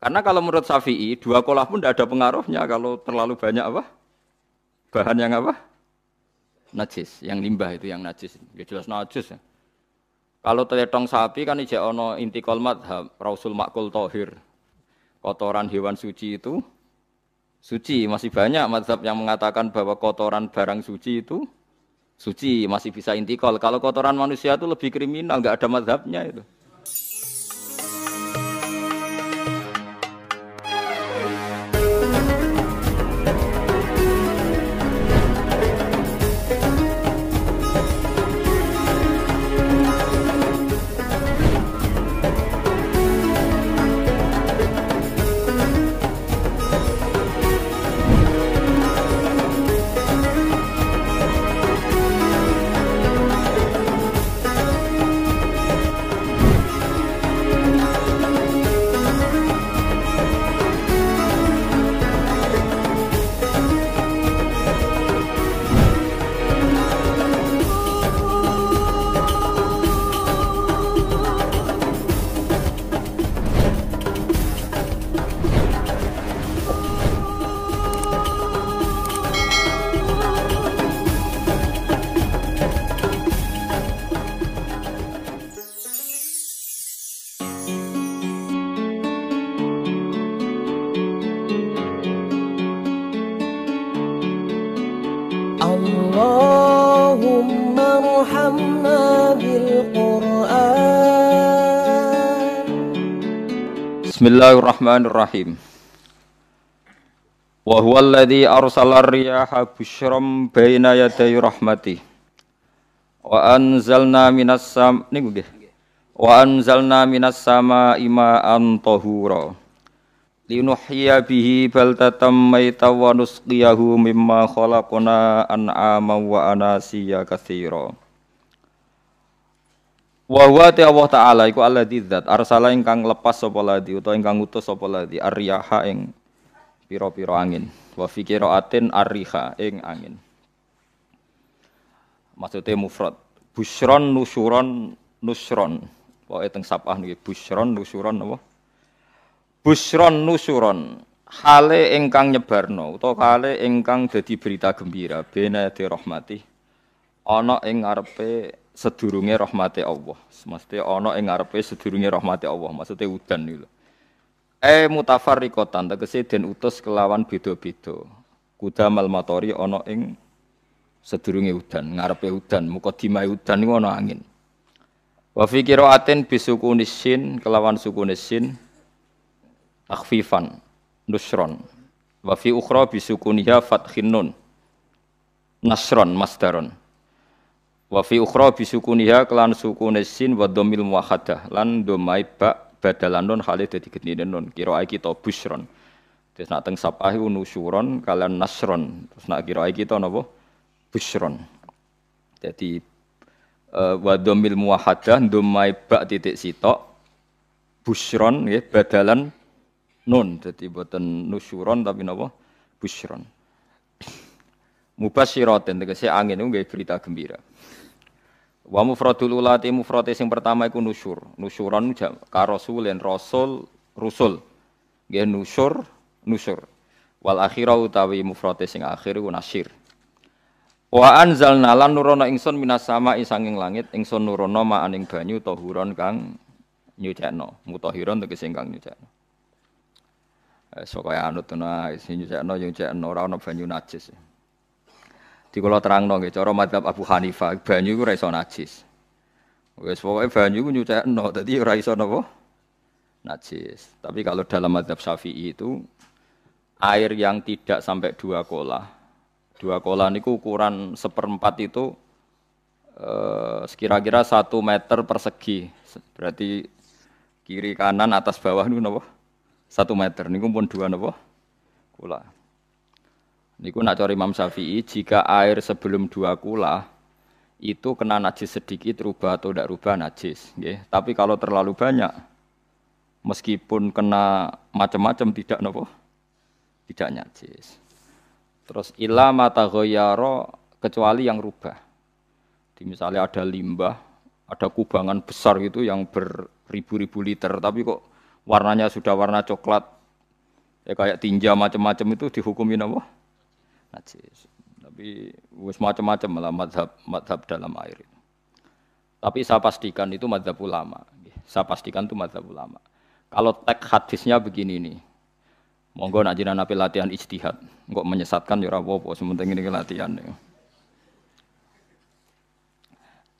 Karena kalau menurut Syafi'i, dua kolah pun tidak ada pengaruhnya kalau terlalu banyak apa? Bahan yang apa? Najis, yang limbah itu yang najis. Ya jelas najis ya. Kalau teletong sapi kan ijek ono intikal madhab, Rasul Makul Tohir. Kotoran hewan suci itu suci. Masih banyak madhab yang mengatakan bahwa kotoran barang suci itu suci, masih bisa intikal. Kalau kotoran manusia itu lebih kriminal, nggak ada madhabnya itu. Allahumma arhamna bil Qur'an. Bismillahirrahmanirrahim. Wa huwa alladhi arsala ar-riyaha busyram baina yaday rahmatih. Wa anzalna minas samaa'i ma'an tahura. Linuhyiya bihi baldatan maytan wa nusqiyahu mimma khalaqna an'aman wa anasiya katsira. Wa huwa Allah Ta'ala iku alladzi dzat arsala ingkang lepas sapa ladzi utawa ingkang ngutus sapa ladzi ar-riyaha ing pira-pira angin. Wa fi qiraatin ar-riha ing angin. Maksudnya mufrad. Busyron nusyuron nusron. Pokoke teng sapah niki busyron nusyuron apa? Busyron nusyuron hale ingkang nyebarno utawa hale ingkang dadi berita gembira bena de rahmati ana ing ngarepe sedurunge rahmate Allah. Semeste ana ing ngarepe sedurunge rahmate Allah, maksude udan niku. Mutafarriqatan tegese den utus kelawan beda-beda. Kudamal matori ana ing sedurunge udan, ngarepe udan, mukadimah udan niku ana angin. Wa fi qiraatin bisukunissin kelawan sukunissin takhfifan nusron wa fi ukhra bisukuniha fathin nun nasron masdaron wa fi ukhra bisukuniha kelan sukunissin wa dhammil muwahhadah lan dhammai ba badalan nun hale dadi gendine nun kira iki to busron terus nak teng sapah iku nusyuron kalian nasron terus nak kira iki to napa busron dadi wa dhammil muwahhadah dhammai ba titik sitok busron nggih badalan nun, jadi buatan nusyuron tapi napa busyron. Mubasyiratin tegese angin itu nggih berita gembira. Wa mufradul ulati mufrate sing pertama iku nusyur. Nusyuron karosulen rasul rusul. Nggih nusyur. Wal akhirau utawi mufrate sing akhir iku nasyir. Wa anzalna lan nurono ingsun minas sama'i sanging langit ingsun nurono ma'aning banyu tahuron kang nyucekno. Mutahiron tegese kang nyucekno. Sokaya anut ana sing nyucekno ora ana banyu najis. Di kula terangno nggih cara madzhab Abu Hanifah banyu iku ora iso najis. Wis pokoke banyu iku nyucekno dadi ora iso napa najis. Tapi kalau dalam madzhab Syafi'i itu air yang tidak sampai 2 kolah. 2 kolah niku ukuran 1/4 itu sekira-kira 1 meter persegi. Berarti kiri kanan atas bawah niku napa? 1 meter, niku pun 2 napa? Kula. Niku nak cara Imam Syafi'i, jika air sebelum 2 kula itu kena najis sedikit rubah atau tidak rubah najis, nggih. Tapi kalau terlalu banyak meskipun kena macam-macam tidak napa? Tidak najis. Terus ila mata ghayyara kecuali yang rubah. Di misalnya ada limbah, ada kubangan besar gitu yang beribu-ribu liter tapi kok warnanya sudah warna coklat Ya kayak tinja macam-macam itu dihukumin apa? Najis. Tapi wis macam-macam malah madhab dalam air itu. Tapi saya pastikan itu madhab ulama. Saya pastikan itu madhab ulama. Kalau teks hadisnya begini nih, monggo nak jinan api latihan ijtihad, kok menyesatkan ya ora apa-apa, sementing ini latihan. Ya.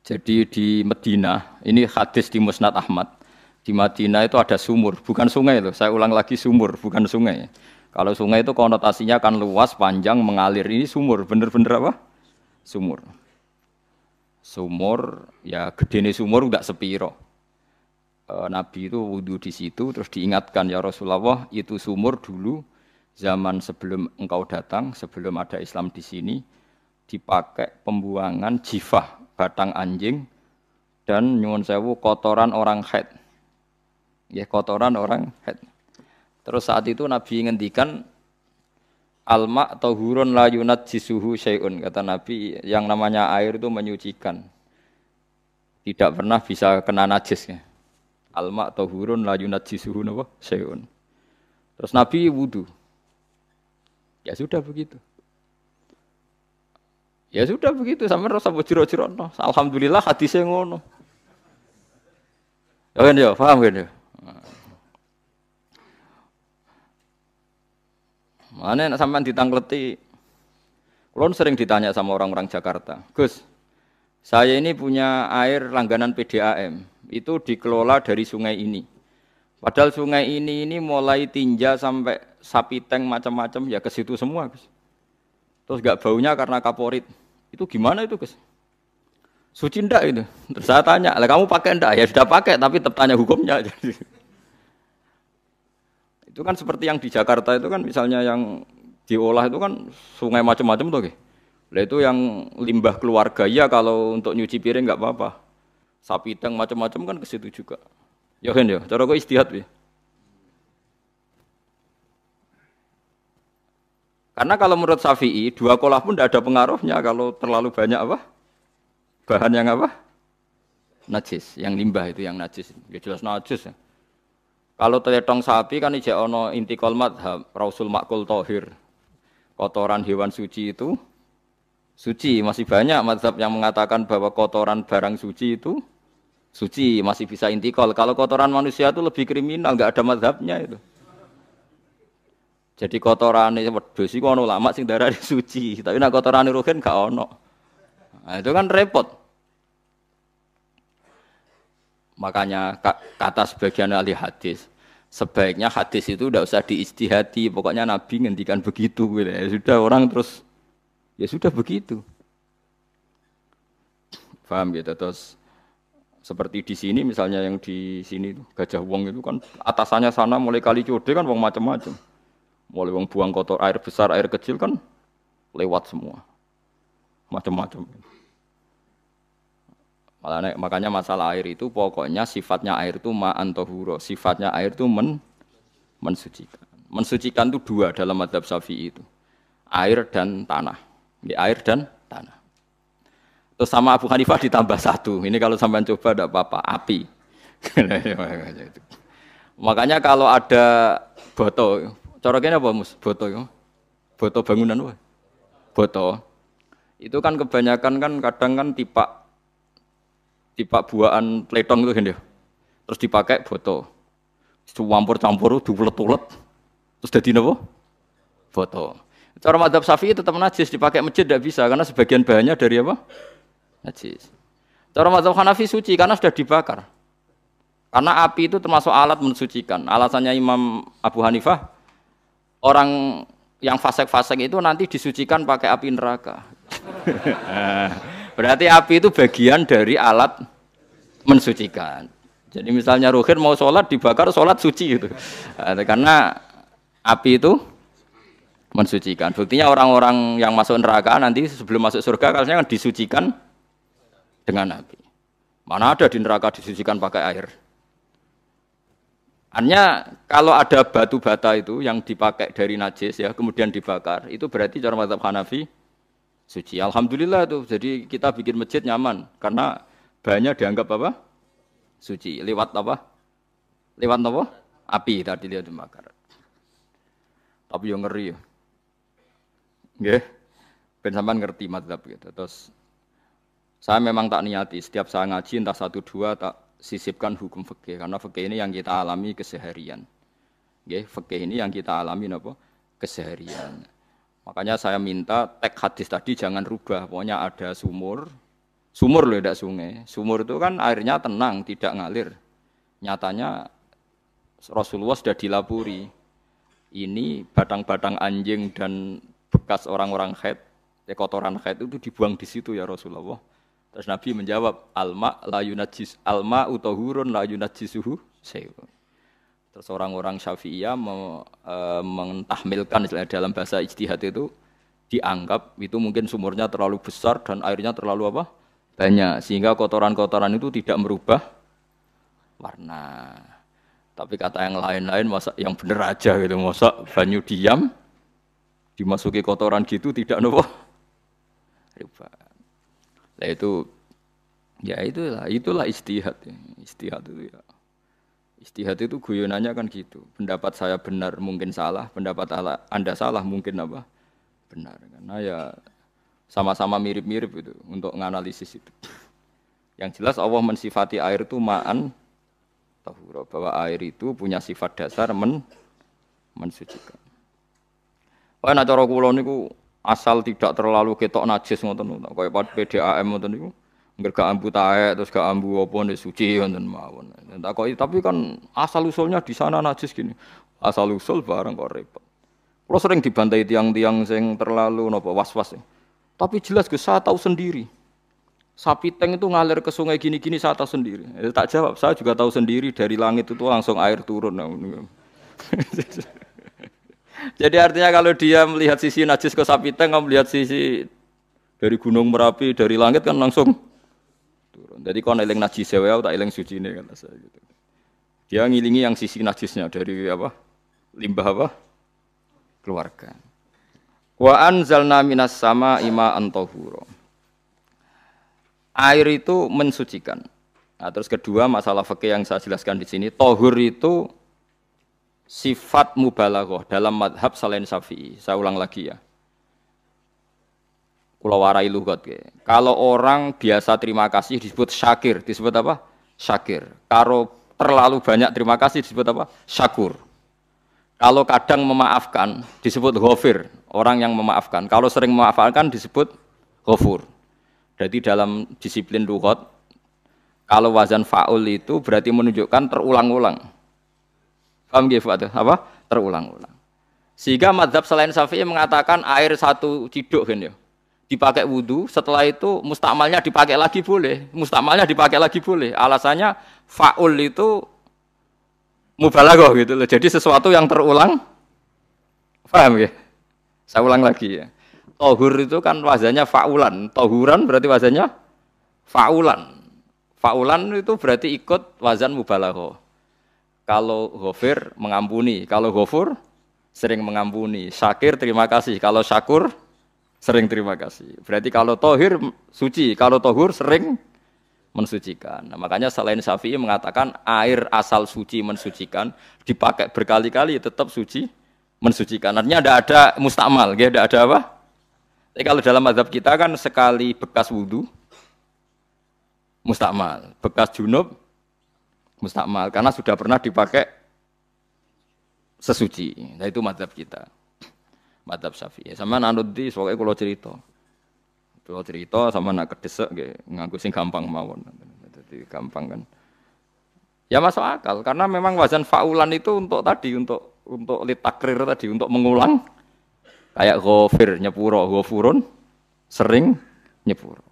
Jadi di Madinah, ini hadis di Musnad Ahmad. Di Madinah itu ada sumur, bukan sungai loh. Saya ulang lagi sumur, bukan sungai. Kalau sungai itu konotasinya kan luas, panjang, mengalir. Ini sumur, bener-bener apa? Sumur. Sumur, ya gedene sumur enggak sepiro. Nabi itu wudu di situ, terus diingatkan ya Rasulullah, itu sumur dulu zaman sebelum engkau datang, sebelum ada Islam di sini, dipakai pembuangan jifah, batang anjing, dan nyuwun sewu kotoran orang haid. Ya kotoran orang haid. Terus saat itu Nabi ngendikan alma tahurun la yunajjisuhu syai'un. Kata Nabi, yang namanya air itu menyucikan. Tidak pernah bisa kena najis ya. Alma tahurun la yunajjisuhu syai'un. Terus Nabi wudu. Ya sudah begitu. Ya sudah begitu sampai rasa bojiro-jiro. Alhamdulillah hadisnya ngono. Ya kan ya, paham kan ya? Mana nak sampean ditangkleti? Kulon sering ditanya sama orang-orang Jakarta, Gus, saya ini punya air langganan PDAM, itu dikelola dari sungai ini. Padahal sungai ini mulai tinja sampai sapi tank macam-macam ya ke situ semua, Gus. Terus gak baunya karena kaporit. Itu gimana itu, Gus? Suci ndak itu? Terus saya tanya, lah kamu pakai ndak? Ya sudah pakai, tapi tetap tanya hukumnya. Itu kan seperti yang di Jakarta itu kan misalnya yang diolah itu kan sungai macam-macam tuh. Lah itu yang limbah keluarga ya kalau untuk nyuci piring enggak apa-apa. Sapi tank macam-macam kan ke situ juga. Ya kan ya, cara kok istihad ya. Karena kalau menurut Syafi'i, dua kolah pun tidak ada pengaruhnya kalau terlalu banyak apa? Bahan yang apa? Najis, yang limbah itu yang najis. Ya jelas najis ya. Kalau teletong sapi kan ijek ono intikal madhab, rausul makul tohir. Kotoran hewan suci itu suci. Masih banyak madhab yang mengatakan bahwa kotoran barang suci itu suci, masih bisa intikal. Kalau kotoran manusia itu lebih kriminal, enggak ada madhabnya itu. Jadi kotoran wedhus iku ono ulama sing darani suci, tapi nek kotoran ruhin gak ono. Nah, itu kan repot. Makanya kata sebagian ahli hadis, sebaiknya hadis itu tidak usah diijtihadi, pokoknya Nabi ngendikan begitu gitu. Ya sudah orang terus ya sudah begitu. Paham gitu. Terus seperti di sini misalnya yang di sini Gajah Wong itu kan atasannya sana mulai kali Code kan wong macam-macam. Mulai wong buang kotor air besar, air kecil kan lewat semua. Macam-macam. Makanya masalah air itu pokoknya sifatnya air itu ma'an tahura. Sifatnya air itu mensucikan. Mensucikan itu dua dalam mazhab Syafi'i itu. Air dan tanah. Air dan tanah. Terus sama Abu Hanifah ditambah satu. Ini kalau sampean coba tidak apa-apa, api. Makanya kalau ada boto, coroknya apa Mus? Boto ya. Boto bangunan apa? Boto. Itu kan kebanyakan kan kadang kan tipak buahan pletong itu kan ya. Terus dipakai boto. Campur-campur diulet-ulet. Terus jadi apa? Boto. Cara mazhab Syafi'i tetap najis, dipakai masjid tidak bisa karena sebagian bahannya dari apa? Najis. Cara mazhab Hanafi suci karena sudah dibakar. Karena api itu termasuk alat mensucikan. Alasannya Imam Abu Hanifah, orang yang fasik-fasik itu nanti disucikan pakai api neraka. Berarti api itu bagian dari alat mensucikan. Jadi misalnya Ruhin mau sholat dibakar, sholat suci itu. Karena api itu mensucikan. Buktinya orang-orang yang masuk neraka nanti sebelum masuk surga kalanya kan disucikan dengan api. Mana ada di neraka disucikan pakai air. Hanya kalau ada batu bata itu yang dipakai dari najis ya kemudian dibakar, itu berarti cara mazhab Hanafi suci. Alhamdulillah tuh. Jadi kita bikin masjid nyaman karena bahannya dianggap apa? Suci. Lewat apa? Lewat apa? Api tadi dia dibakar. Tapi yo ngeri ya. Nggih. Ben sampean ngerti madzhab gitu. Terus saya memang tak niati setiap saya ngaji entah 1 2 tak sisipkan hukum fikih karena fikih ini yang kita alami keseharian. Nggih, fikih ini yang kita alami napa? Keseharian. Makanya saya minta teks hadis tadi jangan rubah. Pokoknya ada sumur. Sumur loh, tidak sungai. Sumur itu kan airnya tenang, tidak ngalir. Nyatanya Rasulullah sudah dilapuri. Ini batang-batang anjing dan bekas orang-orang haid, kotoran haid itu dibuang di situ ya Rasulullah. Terus Nabi menjawab, alma la yunajjis alma utahurun la yunajjisuhu syai'un. Terus orang-orang Syafi'iyah mentahmilkan dalam bahasa ijtihad itu dianggap itu mungkin sumurnya terlalu besar dan airnya terlalu apa? Banyak sehingga kotoran-kotoran itu tidak merubah warna. Tapi kata yang lain-lain masa yang bener aja gitu, masa banyu diam dimasuki kotoran gitu tidak nopo rubah. Nah itu ya itulah ijtihad ya. Ijtihad itu ya. Ijtihad itu guyonannya kan gitu. Pendapat saya benar mungkin salah, pendapat Anda salah mungkin apa? Benar. Karena ya sama-sama mirip-mirip itu untuk menganalisis itu. Yang jelas Allah mensifati air itu ma'an tahura, bahwa air itu punya sifat dasar mensucikan. Wah nek cara kula niku asal tidak terlalu ketok najis ngoten niku. Kaya PDAM ngoten niku. Engger gak ambu taek terus gak ambu apa nek suci ngoten mawon. Tapi kan asal usulnya di sana najis gini. Asal usul barang kok repot. Kula sering dibantai tiang-tiang sing terlalu napa was-was. Tapi jelas Gus saya tahu sendiri. Sapi teng itu ngalir ke sungai gini-gini saya tahu sendiri. Tak jawab, saya juga tahu sendiri dari langit itu langsung air turun. Jadi artinya kalau dia melihat sisi najis ke sapi teng, kamu melihat sisi dari gunung Merapi, dari langit kan langsung turun. Jadi kalau eling najis saya tak eling suci ini kan saya gitu. Dia ngilingi yang sisi najisnya dari apa? Limbah apa? Keluarga. Wa anzalna minas sama ma'an tahura. Air itu mensucikan. Nah, terus kedua masalah fikih yang saya jelaskan di sini, tahur itu sifat mubalaghah dalam madhab selain Syafi'i. Saya ulang lagi ya. Kula warai lugat ke. Kalau orang biasa terima kasih disebut syakir, disebut apa? Syakir. Kalau terlalu banyak terima kasih disebut apa? Syakur. Kalau kadang memaafkan disebut ghafir, orang yang memaafkan. Kalau sering memaafkan disebut ghafur. Jadi dalam disiplin lughat kalau wazan fa'ul itu berarti menunjukkan terulang-ulang. Paham nggih Pak? Apa? Terulang-ulang. Sehingga mazhab selain Syafi'i mengatakan air satu ciduk kan ya. Dipakai wudu, setelah itu mustakmalnya dipakai lagi boleh. Mustakmalnya dipakai lagi boleh. Alasannya fa'ul itu mubalaghah gitu loh. Jadi sesuatu yang terulang. Paham ya? Saya ulang lagi ya. Tohur itu kan wazannya fa'ulan. Tohuran berarti wazannya fa'ulan. Fa'ulan itu berarti ikut wazan mubalaghah. Kalau ghafir mengampuni, kalau ghafur sering mengampuni. Syakir terima kasih, kalau syakur sering terima kasih. Berarti kalau tohir suci, kalau tohur sering mensucikan. Nah, makanya selain Syafi'i mengatakan air asal suci mensucikan, dipakai berkali-kali tetap suci mensucikan. Artinya tidak ada mustakmal, tidak ada apa? Tapi kalau dalam mazhab kita kan sekali bekas wudu mustakmal, bekas junub mustakmal karena sudah pernah dipakai sesuci. Nah itu mazhab kita, mazhab Syafi'i. Sama nanut di, soalnya kalau cerita sama nak kedesek, nganggo sing gampang mawon. Jadi gampang kan? Ya masuk akal karena memang wazan fa'ulan itu untuk tadi, untuk litakrir tadi, untuk mengulang. Kayak ghafir nyepuro, ghafurun sering nyepuro.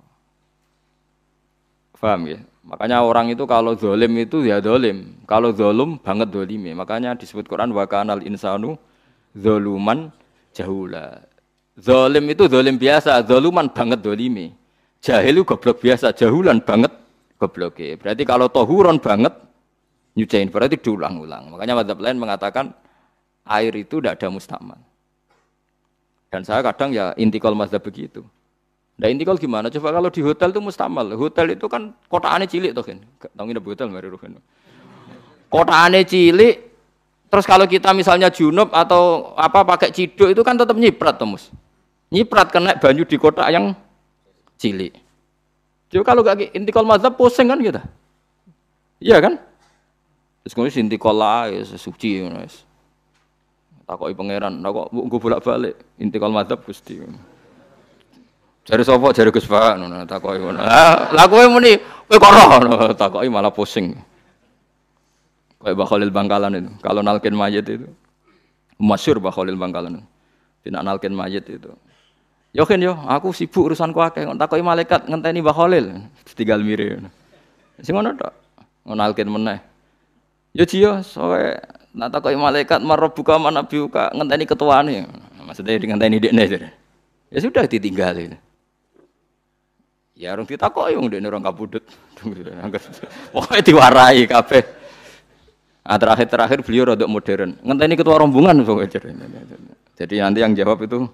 Paham ya? Makanya orang itu kalau zalim itu ya zalim. Kalau zalum banget zalime. Makanya disebut Quran wa kanal insanu zaluman jahula. Zalim itu zalim biasa, zaluman banget zalime. Jahil itu goblok biasa, jahulan banget gobloke. Berarti kalau tohuron banget nyuciin berarti diulang-ulang. Makanya mazhab lain mengatakan air itu tidak ada mustakmal. Dan saya kadang ya intikal mazhab begitu. Nah intikal gimana? Coba kalau di hotel itu mustakmal. Hotel itu kan kotaannya cilik toh kan. Tahu nggak hotel mari rohen. Kotaannya cilik, Terus kalau kita misalnya junub atau apa pakai ciduk itu kan tetap nyiprat toh, Mus. Nyiprat kena banyu di kotak yang cilik. Jadi kalau gak intikal mazhab pusing kan kita. Iya kan? Terus kemudian intikal lah suci wis. Takoki pangeran, kok mbok bolak-balik intikal mazhab Gusti. Jare sapa jare Gus Pak ngono takoki ngono. Lah kowe muni kowe kok ora takoki malah pusing. Kayak Mbah Khalil Bangkalan itu. Kalau nalkin mayit itu masyhur Mbah Khalil Bangkalan. Tidak nalkin mayit itu. Yo kan yo, aku sibuk urusanku akeh. Takoki malaikat ngenteni Mbah Khalil, tinggal mire. Sing ngono tok. Nalkin meneh. Yo jiyo, soe nak takoki malaikat marabbuka manabiuka ngenteni ketuane. Maksudnya ngenteni dekne. Ya sudah ditinggalin. Ya orang ditakoki wong dekne orang kabudut. Pokoke diwarai kabeh. Terakhir beliau rodok modern. Ngenteni ketua rombongan pokoknya. Jadi nanti yang jawab itu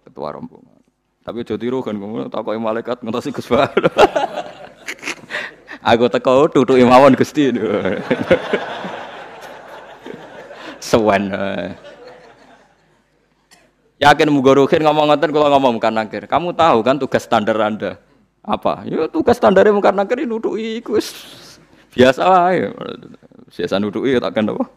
ketua rombongan. Tapi aja tiru kan kamu takoki malaikat ngentosi Gus Pak. Aku teko tutuki mawon Gusti. Sewan. Yakin muga ruhin ngomong ngoten kula ngomong Mungkar Nakir. Kamu tahu kan tugas standar Anda apa? Ya tugas standare Mungkar Nakir nutuki iku wis biasa wae. Biasa nutuki takkan apa?